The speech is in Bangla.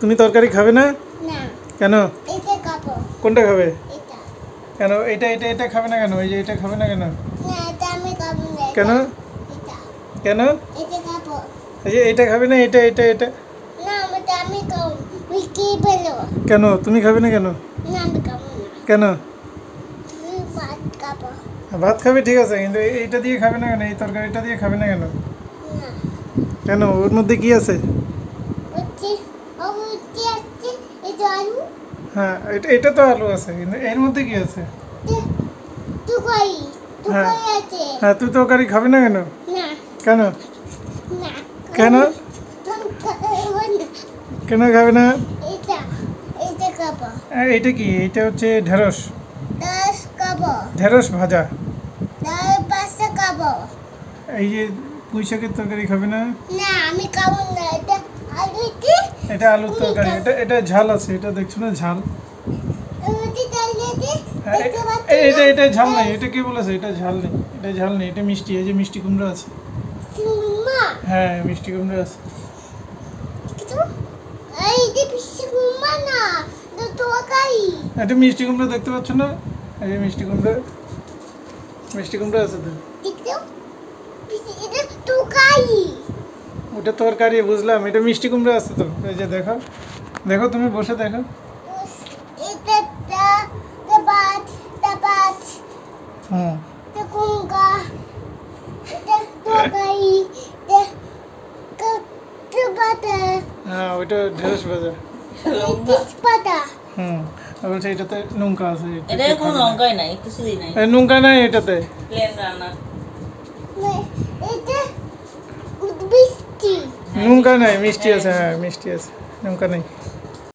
তুমি তরকারি খাবে না? না কেন? এটা খাবো। কোনটা খাবে? এটা কেন এটা খাবে না কেন? এই যে এটা খাবে না কেন? না এটা আমি খাবো না। কেন? এটা কেন? এটা খাবো। এই যে এটা খাবে না, এটা না আমি খাবো। তুই কি বলো? কেন? তুমি খাবে না কেন? না আমি খাবো না। কেন? তুই ভাত খাবো। ভাত খাবে ঠিক আছে, কিন্তু এইটা দিয়ে খাবে না কেন? এই তরকারিটা দিয়ে খাবে না কেন? না কেন? ওর মধ্যে কি আছে? হচ্ছে হচ্ছে আছে এটা আলু। হ্যাঁ, এটা তো আলু আছে, কিন্তু এর মধ্যে কি আছে? তুই হ্যাঁ। আছে। হ্যাঁ, তুই তরকারি খাবে না কেন? না কেন? না কেন? তুমি খাবো না। কেন খাবে না? এটা এটা খাবো। এটা কি? এটা হচ্ছে ঢেঁড়স। দাস খাবো। ঢেঁড়স ভাজা। দাস পাস্তা খাবো। এই যে পুঁই শাকের তরকারি খাবে না? না আমি খাবো না। এটা আলু কি? এটা আলুর তরকারি। এটা ঝাল আছে, এটা দেখছো না ঝাল? ওটি ডালিয়ে হ্যাঁ, দেখতে পাচ্ছ এটা ঝাল নেই। এটা কে বলেছে এটা ঝাল নেই? এটা ঝাল নেই, এটা মিষ্টি। এই যে মিষ্টি কুমড়া আছে। মা হ্যাঁ, মিষ্টি কুমড়া আছে। কিছু এই যে পিসি মা না তো তরকারি এটা মিষ্টি কুমড়া দেখতে পাচ্ছ না? এই যে মিষ্টি কুমড়া আছে তো। দেখছো পিসি এটা তরকারি ওটা তরকারি বুঝলাম, এটা মিষ্টি কুমড়া আছে তো। এই যে দেখো, দেখো তুমি বসে দেখো। এটা বাত হুম। এটা কুঙ্কা এটা তরকারি এটা পাতা হ্যাঁ, ওইটা ঢেঁড়স ভাজা। পাতা হুম। আর বলছে এটাতে লঙ্কা আছে। এটা কোনো লঙ্কাই নাই, কিছুই নাই, লঙ্কা নাই এটাতে। প্লেন রান্না। এটা মিষ্টি লঙ্কা নাই, মিষ্টি আছে। হ্যাঁ, মিষ্টি আছে, লঙ্কা নেই।